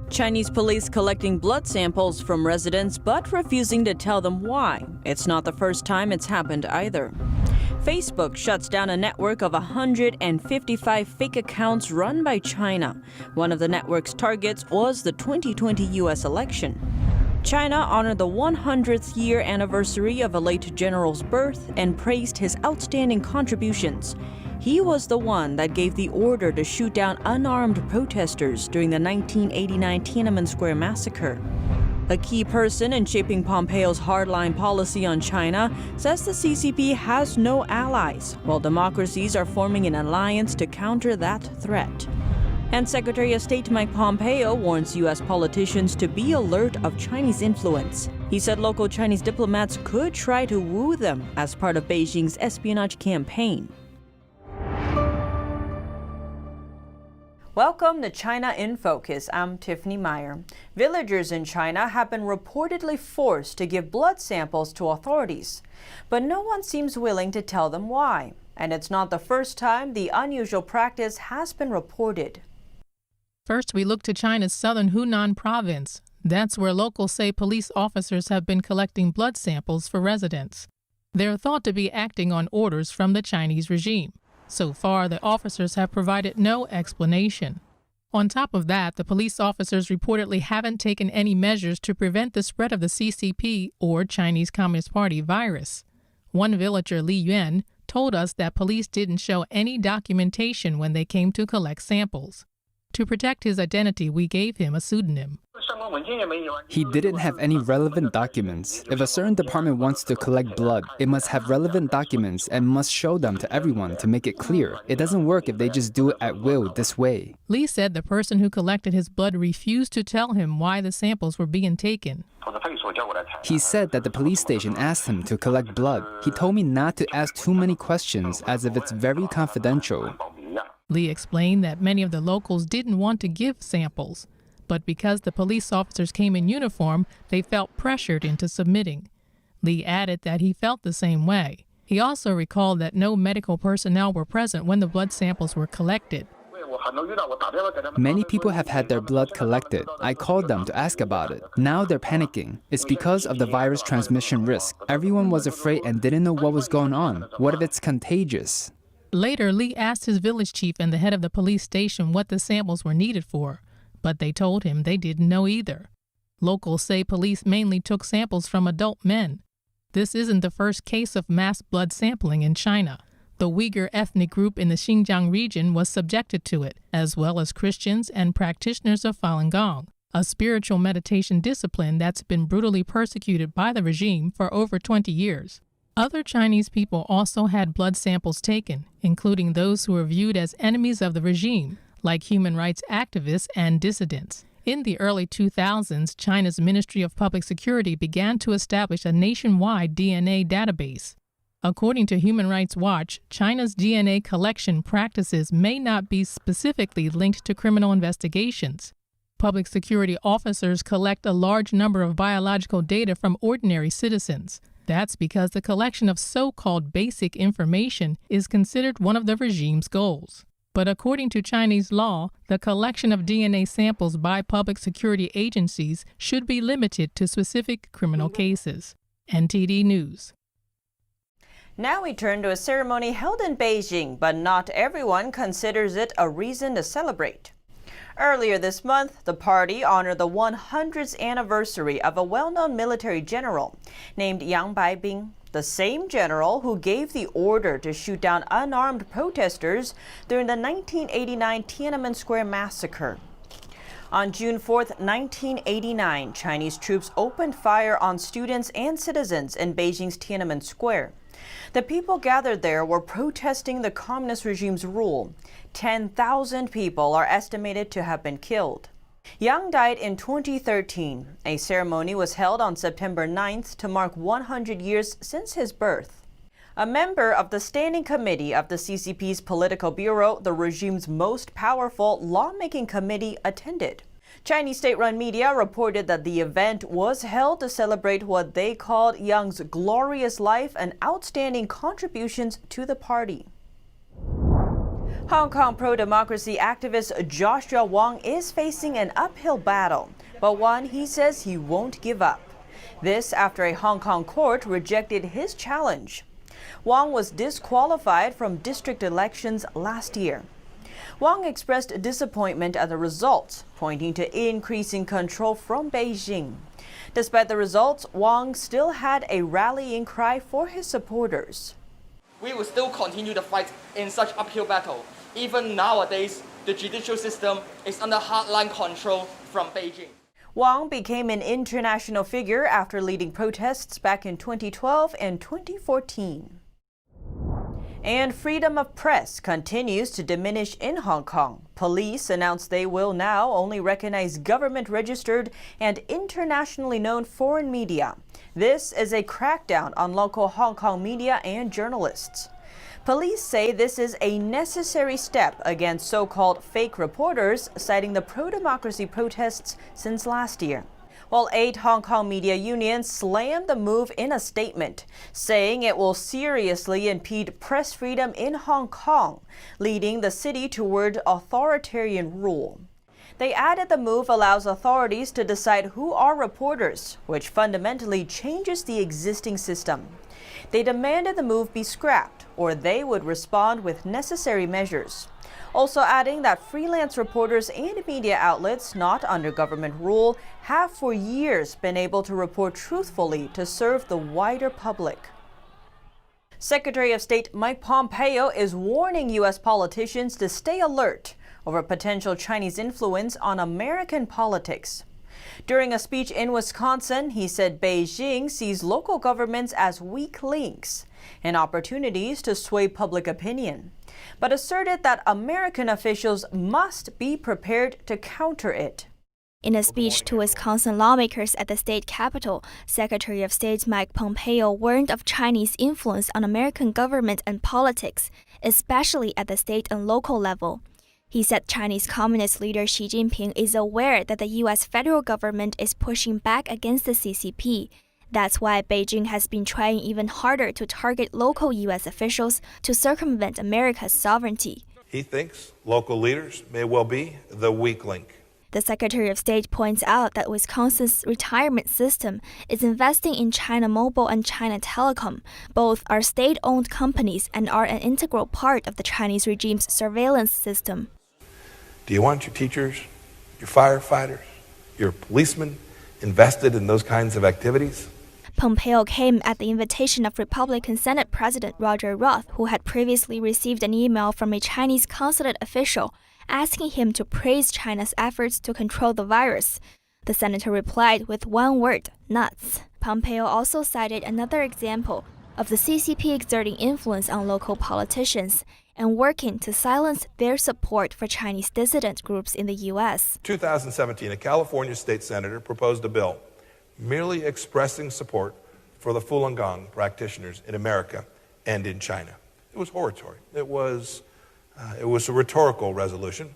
Chinese police collecting blood samples from residents but refusing to tell them why. It's not the first time it's happened either. Facebook shuts down a network of 155 fake accounts run by China. One of the network's targets was the 2020 U.S. election. China honored the 100th year anniversary of a late general's birth and praised his outstanding contributions. He was the one that gave the order to shoot down unarmed protesters during the 1989 Tiananmen Square Massacre. A key person in shaping Pompeo's hardline policy on China says the CCP has no allies, while democracies are forming an alliance to counter that threat. And Secretary of State Mike Pompeo warns U.S. politicians to be alert of Chinese influence. He said local Chinese diplomats could try to woo them as part of Beijing's espionage campaign. Welcome to China in Focus. I'm Tiffany Meyer. Villagers in China have been reportedly forced to give blood samples to authorities, but no one seems willing to tell them why. And it's not the first time the unusual practice has been reported. First, we look to China's southern Hunan province. That's where locals say police officers have been collecting blood samples for residents. They're thought to be acting on orders from the Chinese regime. So far, the officers have provided no explanation. On top of that, the police officers reportedly haven't taken any measures to prevent the spread of the CCP or Chinese Communist Party virus. One villager, Li Yuan, told us that police didn't show any documentation when they came to collect samples. To protect his identity, we gave him a pseudonym. He didn't have any relevant documents. If a certain department wants to collect blood, it must have relevant documents and must show them to everyone to make it clear. It doesn't work if they just do it at will this way. Li said the person who collected his blood refused to tell him why the samples were being taken. He said that the police station asked him to collect blood. He told me not to ask too many questions as if it's very confidential. Li explained that many of the locals didn't want to give samples, but because the police officers came in uniform, they felt pressured into submitting. Li added that he felt the same way. He also recalled that no medical personnel were present when the blood samples were collected. Many people have had their blood collected. I called them to ask about it. Now they're panicking. It's because of the virus transmission risk. Everyone was afraid and didn't know what was going on. What if it's contagious? Later, Li asked his village chief and the head of the police station what the samples were needed for, but they told him they didn't know either. Locals say police mainly took samples from adult men. This isn't the first case of mass blood sampling in China. The Uyghur ethnic group in the Xinjiang region was subjected to it, as well as Christians and practitioners of Falun Gong, a spiritual meditation discipline that's been brutally persecuted by the regime for over 20 years. Other Chinese people also had blood samples taken, including those who were viewed as enemies of the regime, like human rights activists and dissidents. In the early 2000s, China's Ministry of Public Security began to establish a nationwide DNA database. According to Human Rights Watch, China's DNA collection practices may not be specifically linked to criminal investigations. Public security officers collect a large number of biological data from ordinary citizens. That's because the collection of so-called basic information is considered one of the regime's goals. But according to Chinese law, the collection of DNA samples by public security agencies should be limited to specific criminal cases. NTD News. Now we turn to a ceremony held in Beijing, but not everyone considers it a reason to celebrate. Earlier this month, the party honored the 100th anniversary of a well-known military general named Yang Baibing, the same general who gave the order to shoot down unarmed protesters during the 1989 Tiananmen Square Massacre. On June 4, 1989, Chinese troops opened fire on students and citizens in Beijing's Tiananmen Square. The people gathered there were protesting the communist regime's rule. 10,000 people are estimated to have been killed. Yang died in 2013. A ceremony was held on September 9th to mark 100 years since his birth. A member of the Standing Committee of the CCP's Political Bureau, the regime's most powerful lawmaking committee, attended. Chinese state-run media reported that the event was held to celebrate what they called Yang's glorious life and outstanding contributions to the party. Hong Kong pro-democracy activist Joshua Wong is facing an uphill battle, but one he says he won't give up. This after a Hong Kong court rejected his challenge. Wong was disqualified from district elections last year. Wong expressed disappointment at the results, pointing to increasing control from Beijing. Despite the results, Wong still had a rallying cry for his supporters. We will still continue the fight in such uphill battle. Even nowadays, the judicial system is under hardline control from Beijing. Wong became an international figure after leading protests back in 2012 and 2014. And freedom of press continues to diminish in Hong Kong. Police announced they will now only recognize government-registered and internationally known foreign media. This is a crackdown on local Hong Kong media and journalists. Police say this is a necessary step against so-called fake reporters, citing the pro-democracy protests since last year. While 8 Hong Kong media unions slammed the move in a statement, saying it will seriously impede press freedom in Hong Kong, leading the city toward authoritarian rule. They added the move allows authorities to decide who are reporters, which fundamentally changes the existing system. They demanded the move be scrapped, or they would respond with necessary measures. Also adding that freelance reporters and media outlets not under government rule have for years been able to report truthfully to serve the wider public. Secretary of State Mike Pompeo is warning U.S. politicians to stay alert over potential Chinese influence on American politics. During a speech in Wisconsin, he said Beijing sees local governments as weak links and opportunities to sway public opinion, but asserted that American officials must be prepared to counter it. In a speech to Wisconsin lawmakers at the state capitol, Secretary of State Mike Pompeo warned of Chinese influence on American government and politics, especially at the state and local level. He said Chinese Communist leader Xi Jinping is aware that the U.S. federal government is pushing back against the CCP. That's why Beijing has been trying even harder to target local U.S. officials to circumvent America's sovereignty. He thinks local leaders may well be the weak link. The Secretary of State points out that Wisconsin's retirement system is investing in China Mobile and China Telecom. Both are state-owned companies and are an integral part of the Chinese regime's surveillance system. Do you want your teachers, your firefighters, your policemen invested in those kinds of activities? Pompeo came at the invitation of Republican Senate President Roger Roth, who had previously received an email from a Chinese consulate official asking him to praise China's efforts to control the virus. The senator replied with one word, nuts. Pompeo also cited another example of the CCP exerting influence on local politicians and working to silence their support for Chinese dissident groups in the U.S. 2017, a California state senator proposed a bill merely expressing support for the Falun Gong practitioners in America and in China. It was hortatory. It was a rhetorical resolution.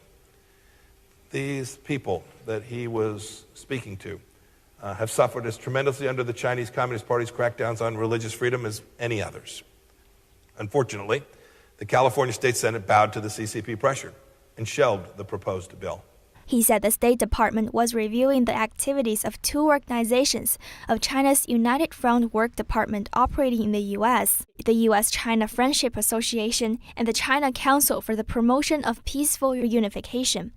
These people that he was speaking to have suffered as tremendously under the Chinese Communist Party's crackdowns on religious freedom as any others. Unfortunately, the California State Senate bowed to the CCP pressure and shelved the proposed bill. He said the State Department was reviewing the activities of 2 organizations of China's United Front Work Department operating in the U.S., the U.S.-China Friendship Association and the China Council for the Promotion of Peaceful Reunification.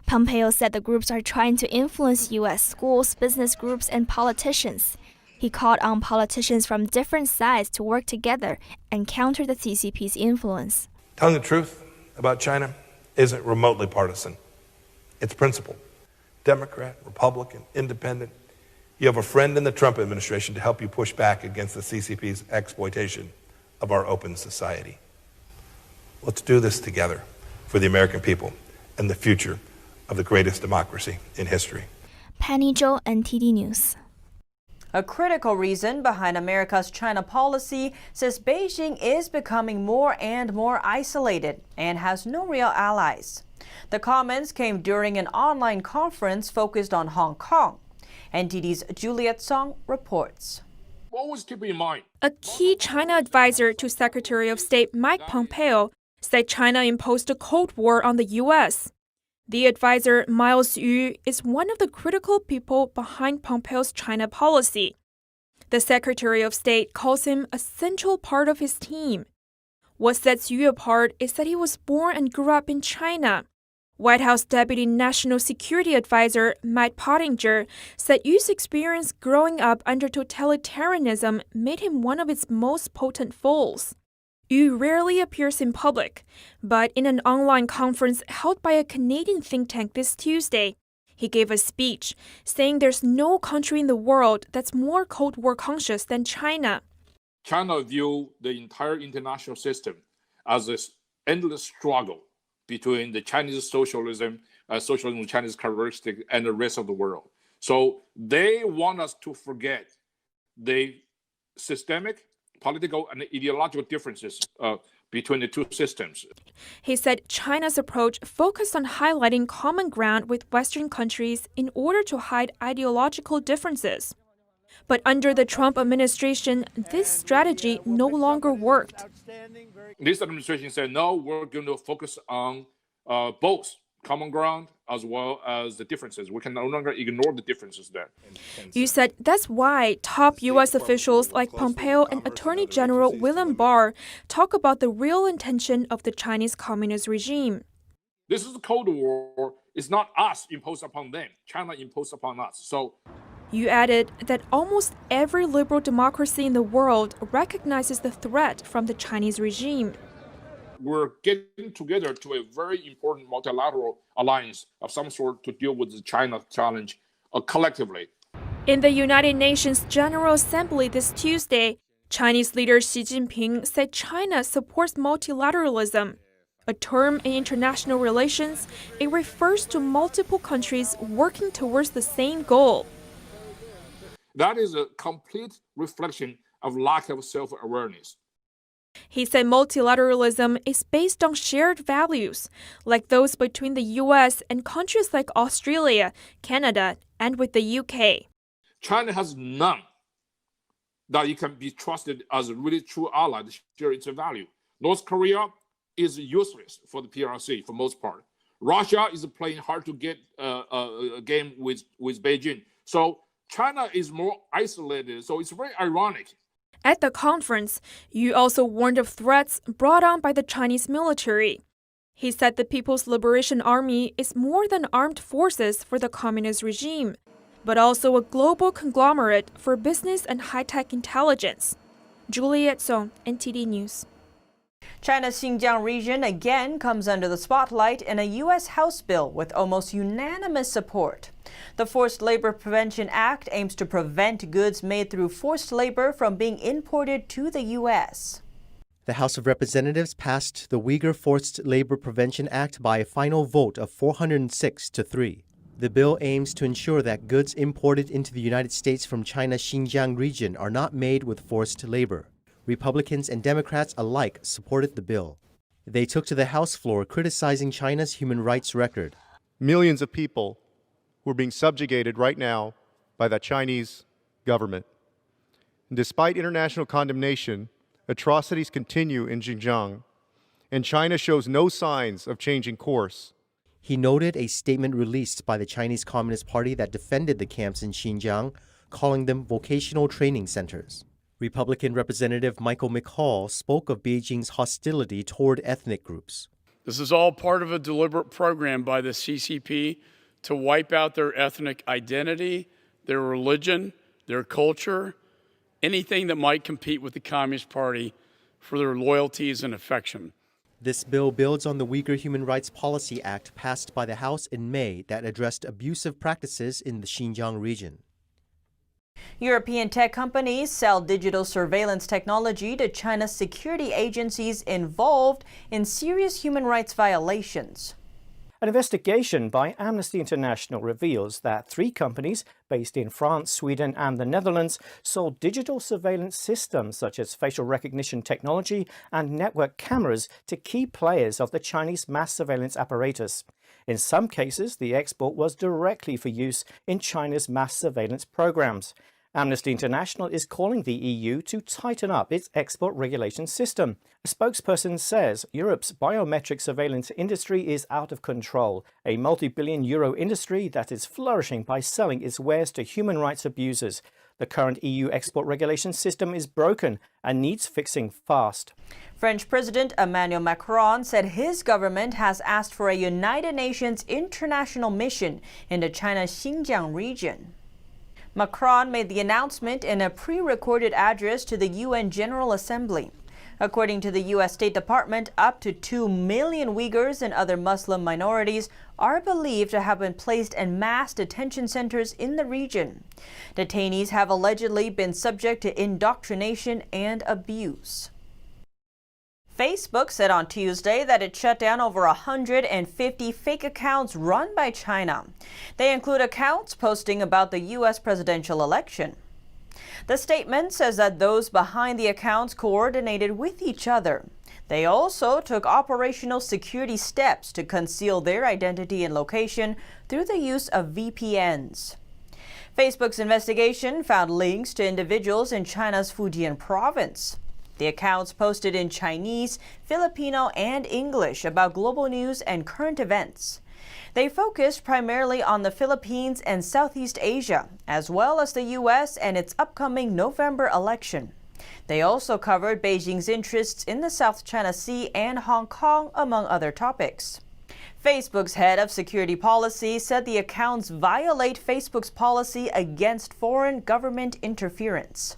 Pompeo said the groups are trying to influence U.S. schools, business groups, and politicians. He called on politicians from different sides to work together and counter the CCP's influence. Telling the truth about China isn't remotely partisan. It's principled. Democrat, Republican, Independent. You have a friend in the Trump administration to help you push back against the CCP's exploitation of our open society. Let's do this together for the American people and the future of the greatest democracy in history. Penny Zhou, NTD News. A critical reason behind America's China policy says Beijing is becoming more and more isolated and has no real allies. The comments came during an online conference focused on Hong Kong. NTD's Juliet Song reports. Always keep in mind, a key China advisor to Secretary of State Mike Pompeo said China imposed a Cold War on the U.S. The advisor Miles Yu is one of the critical people behind Pompeo's China policy. The Secretary of State calls him a central part of his team. What sets Yu apart is that he was born and grew up in China. White House Deputy National Security Advisor Matt Pottinger said Yu's experience growing up under totalitarianism made him one of its most potent foes. Yu rarely appears in public, but in an online conference held by a Canadian think tank this Tuesday, he gave a speech saying there's no country in the world that's more Cold War conscious than China. China views the entire international system as an endless struggle between the Chinese socialism Chinese characteristic, and the rest of the world. So they want us to forget the systemic, political, and ideological differences between the two systems. He said China's approach focused on highlighting common ground with Western countries in order to hide ideological differences. But under the Trump administration, this strategy no longer worked. This administration said, no, we're going to focus on both common ground as well as the differences. We can no longer ignore the differences there. You said that's why top U.S. officials like Pompeo and Attorney General William Barr talk about the real intention of the Chinese Communist regime. This is the Cold War. It's not us imposed upon them. China imposed upon us. So you added that almost every liberal democracy in the world recognizes the threat from the Chinese regime. We're getting together to a very important multilateral alliance of some sort to deal with the China challenge collectively. In the United Nations General Assembly this Tuesday, Chinese leader Xi Jinping said China supports multilateralism. A term in international relations, it refers to multiple countries working towards the same goal. That is a complete reflection of lack of self-awareness. He said multilateralism is based on shared values, like those between the U.S. and countries like Australia, Canada, and with the UK. China has none that it can be trusted as a really true ally to share its value. North Korea is useless for the PRC for most part. Russia is playing hard to get a game with Beijing. So China is more isolated, so it's very ironic. At the conference, Yu also warned of threats brought on by the Chinese military. He said the People's Liberation Army is more than armed forces for the communist regime, but also a global conglomerate for business and high-tech intelligence. Juliet Song, NTD News. China's Xinjiang region again comes under the spotlight in a U.S. House bill with almost unanimous support. The Forced Labor Prevention Act aims to prevent goods made through forced labor from being imported to the U.S. The House of Representatives passed the Uyghur Forced Labor Prevention Act by a final vote of 406 to 3. The bill aims to ensure that goods imported into the United States from China's Xinjiang region are not made with forced labor. Republicans and Democrats alike supported the bill. They took to the House floor criticizing China's human rights record. Millions of people who are being subjugated right now by the Chinese government. And despite international condemnation, atrocities continue in Xinjiang, and China shows no signs of changing course. He noted a statement released by the Chinese Communist Party that defended the camps in Xinjiang, calling them vocational training centers. Republican Representative Michael McCall spoke of Beijing's hostility toward ethnic groups. This is all part of a deliberate program by the CCP to wipe out their ethnic identity, their religion, their culture, anything that might compete with the Communist Party for their loyalties and affection. This bill builds on the Uyghur Human Rights Policy Act passed by the House in May that addressed abusive practices in the Xinjiang region. European tech companies sell digital surveillance technology to China's security agencies involved in serious human rights violations. An investigation by Amnesty International reveals that 3 companies based in France, Sweden and the Netherlands sold digital surveillance systems such as facial recognition technology and network cameras to key players of the Chinese mass surveillance apparatus. In some cases, the export was directly for use in China's mass surveillance programs. Amnesty International is calling the EU to tighten up its export regulation system. A spokesperson says Europe's biometric surveillance industry is out of control, a multi-billion euro industry that is flourishing by selling its wares to human rights abusers. The current EU export regulation system is broken and needs fixing fast. French President Emmanuel Macron said his government has asked for a United Nations international mission into China's Xinjiang region. Macron made the announcement in a pre-recorded address to the UN General Assembly. According to the U.S. State Department, up to 2 million Uyghurs and other Muslim minorities are believed to have been placed in mass detention centers in the region. Detainees have allegedly been subject to indoctrination and abuse. Facebook said on Tuesday that it shut down over 150 fake accounts run by China. They include accounts posting about the U.S. presidential election. The statement says that those behind the accounts coordinated with each other. They also took operational security steps to conceal their identity and location through the use of VPNs. Facebook's investigation found links to individuals in China's Fujian province. The accounts posted in Chinese, Filipino, and English about global news and current events. They focused primarily on the Philippines and Southeast Asia, as well as the U.S. and its upcoming November election. They also covered Beijing's interests in the South China Sea and Hong Kong, among other topics. Facebook's head of security policy said the accounts violate Facebook's policy against foreign government interference.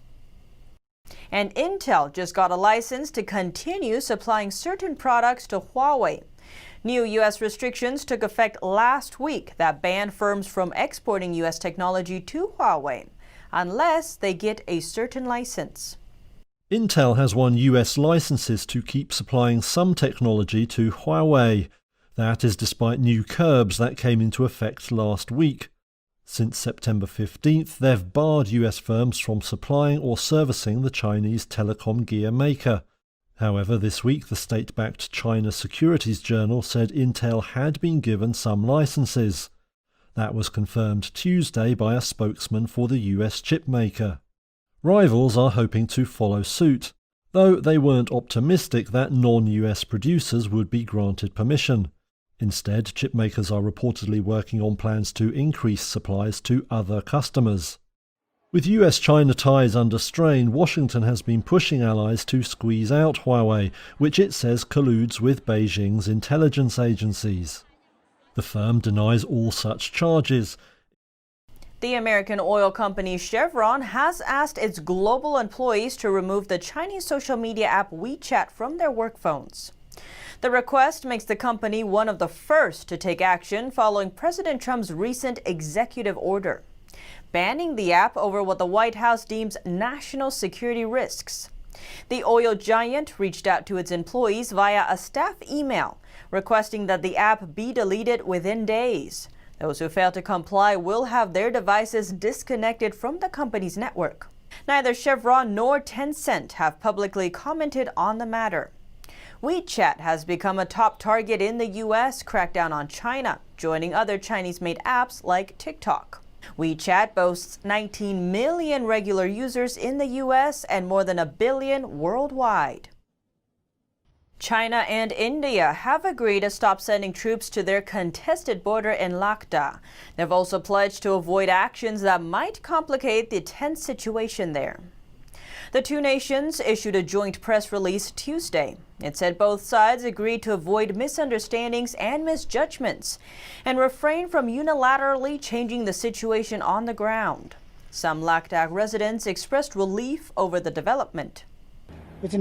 And Intel just got a license to continue supplying certain products to Huawei. New U.S. restrictions took effect last week that banned firms from exporting U.S. technology to Huawei unless they get a certain license. Intel has won U.S. licenses to keep supplying some technology to Huawei. That is despite new curbs that came into effect last week. Since September 15th, they've barred US firms from supplying or servicing the Chinese telecom gear maker. However, this week the state-backed China Securities Journal said Intel had been given some licenses. That was confirmed Tuesday by a spokesman for the US chip maker. Rivals are hoping to follow suit, though they weren't optimistic that non-US producers would be granted permission. Instead, chipmakers are reportedly working on plans to increase supplies to other customers. With US-China ties under strain, Washington has been pushing allies to squeeze out Huawei, which it says colludes with Beijing's intelligence agencies. The firm denies all such charges. The American oil company Chevron has asked its global employees to remove the Chinese social media app WeChat from their work phones. The request makes the company one of the first to take action following President Trump's recent executive order, banning the app over what the White House deems national security risks. The oil giant reached out to its employees via a staff email, requesting that the app be deleted within days. Those who fail to comply will have their devices disconnected from the company's network. Neither Chevron nor Tencent have publicly commented on the matter. WeChat has become a top target in the U.S. crackdown on China, joining other Chinese-made apps like TikTok. WeChat boasts 19 million regular users in the U.S. and more than 1 billion worldwide. China and India have agreed to stop sending troops to their contested border in Lakda. They've also pledged to avoid actions that might complicate the tense situation there. The two nations issued a joint press release Tuesday. It said both sides agreed to avoid misunderstandings and misjudgments and refrain from unilaterally changing the situation on the ground. Some Lakdak residents expressed relief over the development. But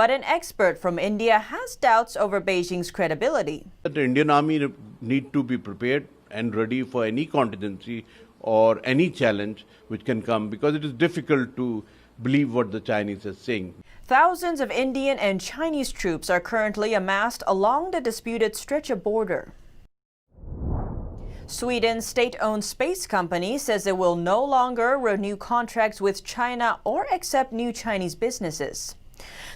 an expert from India has doubts over Beijing's credibility. The Indian army need to be prepared and ready for any contingency or any challenge which can come, because it is difficult to believe what the Chinese are saying. Thousands of Indian and Chinese troops are currently amassed along the disputed stretch of border. Sweden's state-owned space company says it will no longer renew contracts with China or accept new Chinese businesses.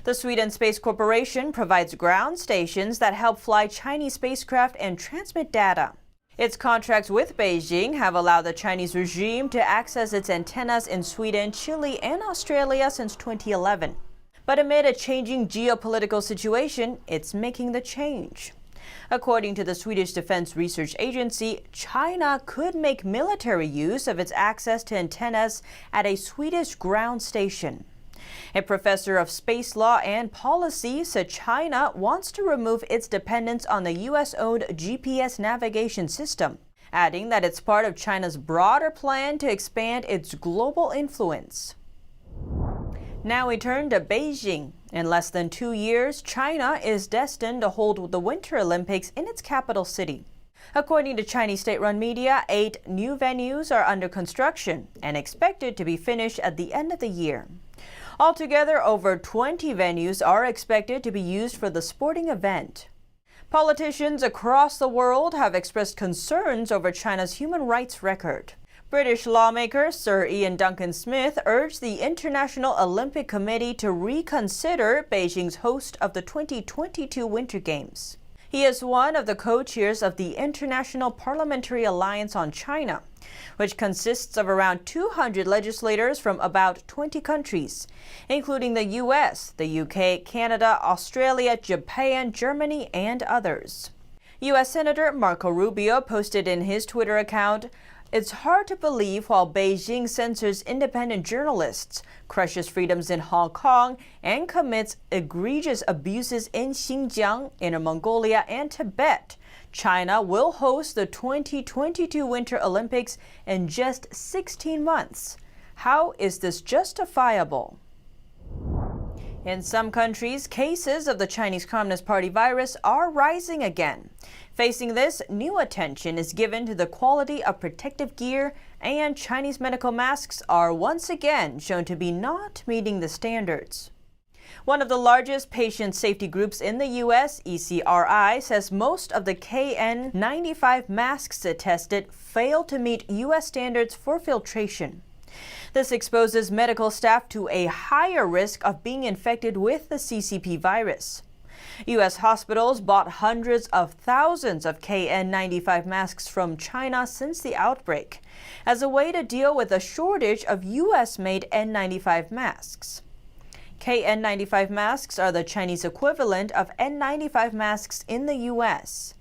The Sweden Space Corporation provides ground stations that help fly Chinese spacecraft and transmit data. Its contracts with Beijing have allowed the Chinese regime to access its antennas in Sweden, Chile, and Australia since 2011. But amid a changing geopolitical situation, it's making the change. According to the Swedish Defense Research Agency, China could make military use of its access to antennas at a Swedish ground station. A professor of space law and policy said China wants to remove its dependence on the U.S.-owned GPS navigation system, adding that it's part of China's broader plan to expand its global influence. Now we turn to Beijing. In less than 2 years, China is destined to hold the Winter Olympics in its capital city. According to Chinese state-run media, 8 new venues are under construction and expected to be finished at the end of the year. Altogether, over 20 venues are expected to be used for the sporting event. Politicians across the world have expressed concerns over China's human rights record. British lawmaker Sir Ian Duncan Smith urged the International Olympic Committee to reconsider Beijing's host of the 2022 Winter Games. He is one of the co-chairs of the International Parliamentary Alliance on China, which consists of around 200 legislators from about 20 countries, including the US, the UK, Canada, Australia, Japan, Germany, and others. US Senator Marco Rubio posted in his Twitter account, "It's hard to believe while Beijing censors independent journalists, crushes freedoms in Hong Kong, and commits egregious abuses in Xinjiang, Inner Mongolia, and Tibet, China will host the 2022 Winter Olympics in just 16 months. How is this justifiable?" In some countries, cases of the Chinese Communist Party virus are rising again. Facing this, new attention is given to the quality of protective gear, and Chinese medical masks are once again shown to be not meeting the standards. One of the largest patient safety groups in the U.S., ECRI, says most of the KN95 masks it tested failed to meet U.S. standards for filtration. This exposes medical staff to a higher risk of being infected with the CCP virus. U.S. hospitals bought hundreds of thousands of KN95 masks from China since the outbreak, as a way to deal with a shortage of U.S.-made N95 masks. KN95 masks are the Chinese equivalent of N95 masks in the U.S.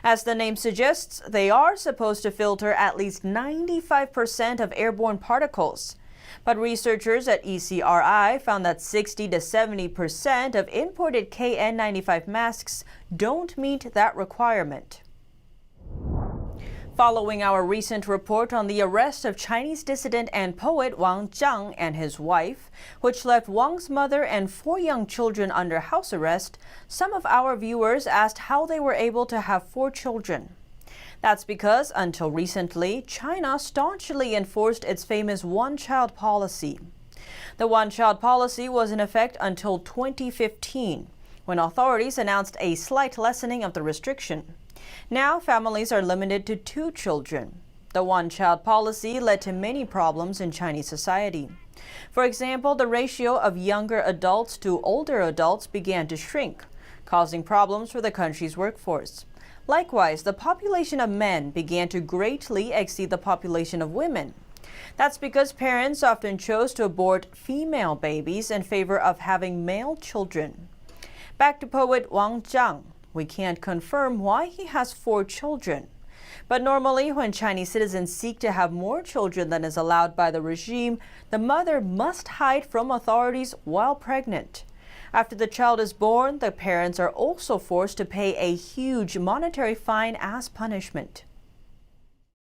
As the name suggests, they are supposed to filter at least 95% of airborne particles. But researchers at ECRI found that 60 to 70% of imported KN95 masks don't meet that requirement. Following our recent report on the arrest of Chinese dissident and poet Wang Zhang and his wife, which left Wang's mother and 4 young children under house arrest, some of our viewers asked how they were able to have 4 children. That's because, until recently, China staunchly enforced its famous one-child policy. The one-child policy was in effect until 2015, when authorities announced a slight lessening of the restriction. Now, families are limited to 2 children. The one-child policy led to many problems in Chinese society. For example, the ratio of younger adults to older adults began to shrink, causing problems for the country's workforce. Likewise, the population of men began to greatly exceed the population of women. That's because parents often chose to abort female babies in favor of having male children. Back to poet Wang Zhang. We can't confirm why he has 4 children. But normally, when Chinese citizens seek to have more children than is allowed by the regime, the mother must hide from authorities while pregnant. After the child is born, the parents are also forced to pay a huge monetary fine as punishment.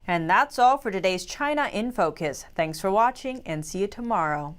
And that's all for today's China in Focus. Thanks for watching and see you tomorrow.